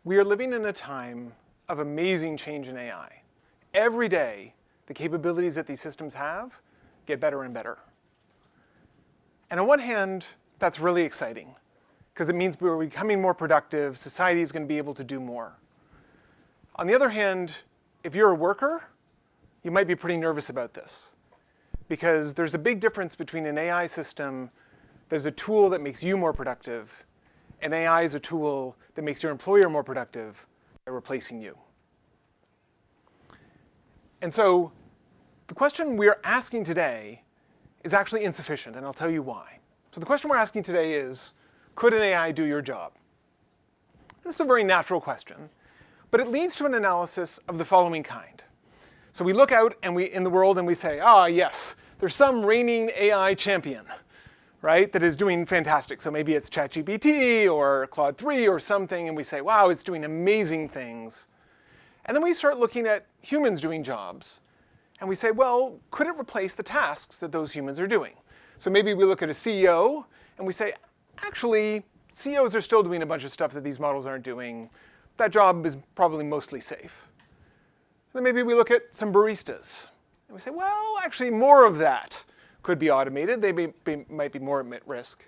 We are living in a time of amazing change in AI. Every day, the capabilities that these systems have get better and better. And on one hand, that's really exciting, because it means we're becoming more productive, society is going to be able to do more. On the other hand, if you're a worker, you might be pretty nervous about this, because there's a big difference between an AI system that's a tool that makes you more productive, and AI is a tool that makes your employer more productive by replacing you. And so the question we're asking today is actually insufficient, and I'll tell you why. So the question we're asking today is, could an AI do your job? This is a very natural question, but it leads to an analysis of the following kind. So we look out in the world and we say, yes, there's some reigning AI champion, right, that is doing fantastic. So maybe it's ChatGPT or Claude 3 or something, and we say, wow, it's doing amazing things. And then we start looking at humans doing jobs, and we say, well, could it replace the tasks that those humans are doing? So maybe we look at a CEO, and we say, actually, CEOs are still doing a bunch of stuff that these models aren't doing. That job is probably mostly safe. And then maybe we look at some baristas, and we say, well, actually, more of that could be automated. They might be more at risk.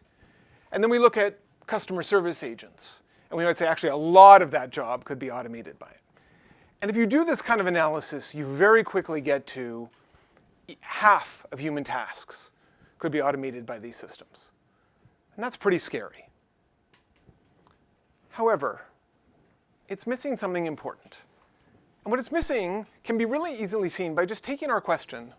And then we look at customer service agents, and we might say, actually, a lot of that job could be automated by it. And if you do this kind of analysis, you very quickly get to half of human tasks could be automated by these systems. And that's pretty scary. However, it's missing something important. And what it's missing can be really easily seen by just taking our question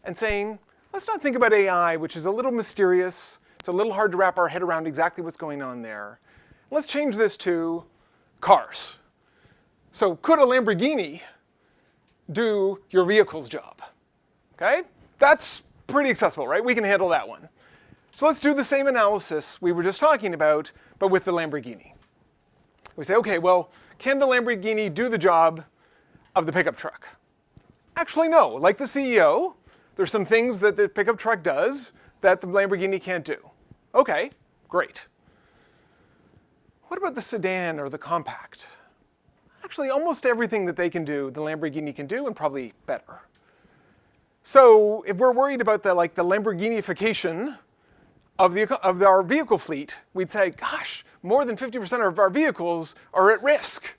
and saying, let's not think about AI, which is a little mysterious. It's a little hard to wrap our head around exactly what's going on there. Let's change this to cars. So could a Lamborghini do your vehicle's job? Okay? That's pretty accessible, right? We can handle that one. So let's do the same analysis we were just talking about, but with the Lamborghini. We say, okay, well, can the Lamborghini do the job of the pickup truck? Actually, no. Like the CEO, there's some things that the pickup truck does that the Lamborghini can't do. Okay, great. What about the sedan or the compact? Actually, almost everything that they can do, the Lamborghini can do, and probably better. So if we're worried about the Lamborghinification of our vehicle fleet, we'd say, gosh, more than 50% of our vehicles are at risk.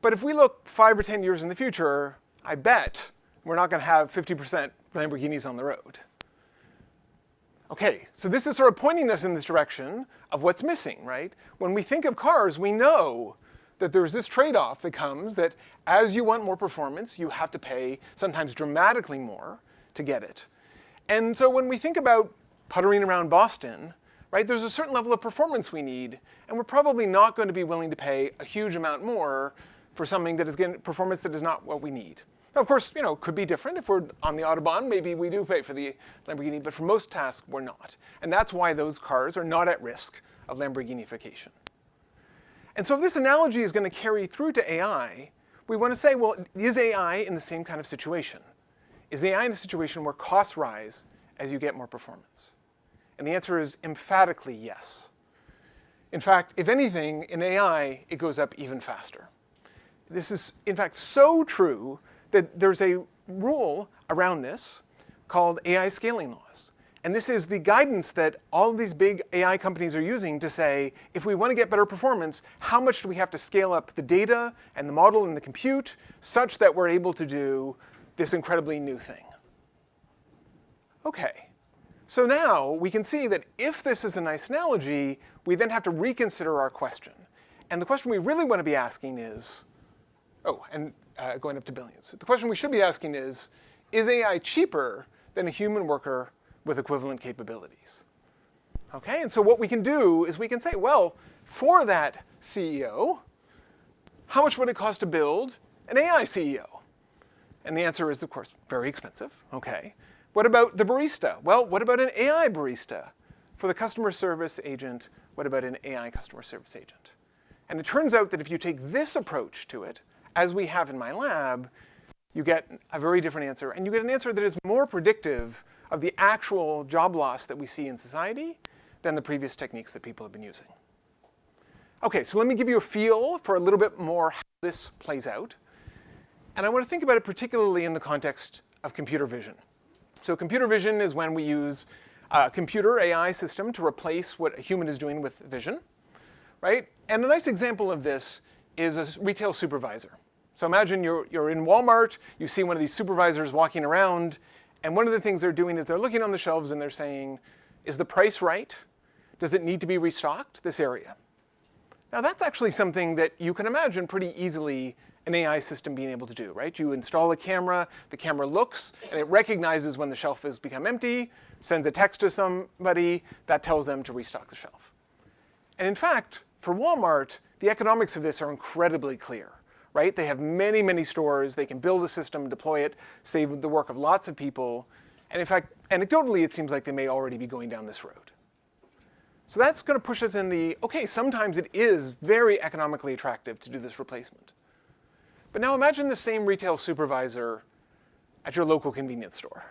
But if we look 5 or 10 years in the future, I bet we're not going to have 50% Lamborghinis on the road. Okay, so this is sort of pointing us in this direction of what's missing, right? When we think of cars, we know that there's this trade-off that comes that as you want more performance, you have to pay sometimes dramatically more to get it. And so when we think about puttering around Boston, right, there's a certain level of performance we need, and we're probably not going to be willing to pay a huge amount more for something that is getting performance that is not what we need. Now, of course, it could be different. If we're on the Autobahn, maybe we do pay for the Lamborghini, but for most tasks, we're not. And that's why those cars are not at risk of Lamborghinification. And so if this analogy is going to carry through to AI, we want to say, well, is AI in the same kind of situation? Is AI in a situation where costs rise as you get more performance? And the answer is emphatically yes. In fact, if anything, in AI, it goes up even faster. This is, in fact, so true that there's a rule around this called AI scaling laws. And this is the guidance that all of these big AI companies are using to say, if we want to get better performance, how much do we have to scale up the data and the model and the compute such that we're able to do this incredibly new thing? Okay, so now we can see that if this is a nice analogy, we then have to reconsider our question. And the question we really want to be asking is, going up to billions. The question we should be asking is AI cheaper than a human worker with equivalent capabilities? Okay, and so what we can do is we can say, well, for that CEO, how much would it cost to build an AI CEO? And the answer is, of course, very expensive. Okay. What about the barista? Well, what about an AI barista? For the customer service agent, what about an AI customer service agent? And it turns out that if you take this approach to it, as we have in my lab, you get a very different answer. And you get an answer that is more predictive of the actual job loss that we see in society than the previous techniques that people have been using. Okay, so let me give you a feel for a little bit more how this plays out. And I want to think about it particularly in the context of computer vision. So computer vision is when we use a computer AI system to replace what a human is doing with vision, right? And a nice example of this is a retail supervisor. So imagine you're in Walmart, you see one of these supervisors walking around, and one of the things they're doing is they're looking on the shelves and they're saying, is the price right? Does it need to be restocked, this area? Now that's actually something that you can imagine pretty easily an AI system being able to do, right? You install a camera, the camera looks, and it recognizes when the shelf has become empty, sends a text to somebody, that tells them to restock the shelf. And in fact, for Walmart, the economics of this are incredibly clear, right? They have many, many stores, they can build a system, deploy it, save the work of lots of people, and in fact, anecdotally, it seems like they may already be going down this road. So that's going to push us in the, okay, sometimes it is very economically attractive to do this replacement. But now imagine the same retail supervisor at your local convenience store.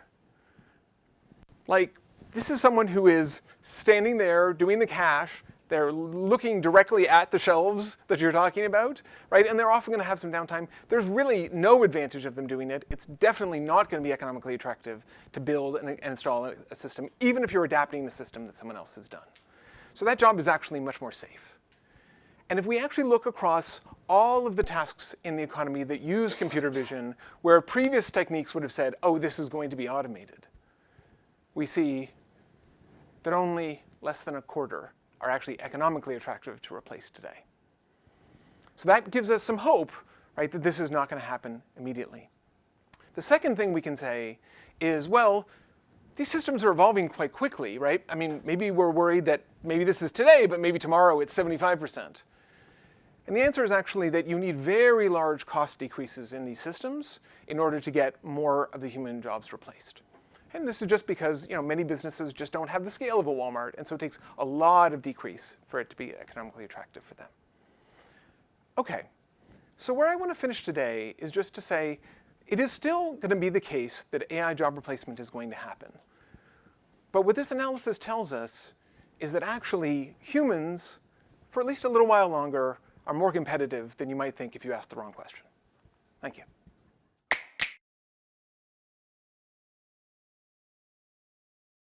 Like, this is someone who is standing there doing the cash, they're looking directly at the shelves that you're talking about, right? And they're often going to have some downtime. There's really no advantage of them doing it. It's definitely not going to be economically attractive to build and install a system, even if you're adapting the system that someone else has done. So that job is actually much more safe. And if we actually look across all of the tasks in the economy that use computer vision, where previous techniques would have said, oh, this is going to be automated, we see that only less than a quarter are actually economically attractive to replace today. So that gives us some hope, right, that this is not going to happen immediately. The second thing we can say is, well, these systems are evolving quite quickly, right? I mean, maybe we're worried that maybe this is today, but maybe tomorrow it's 75%. And the answer is actually that you need very large cost decreases in these systems in order to get more of the human jobs replaced. And this is just because many businesses just don't have the scale of a Walmart, and so it takes a lot of decrease for it to be economically attractive for them. Okay, so where I want to finish today is just to say it is still going to be the case that AI job replacement is going to happen. But what this analysis tells us is that actually humans, for at least a little while longer, are more competitive than you might think if you asked the wrong question. Thank you.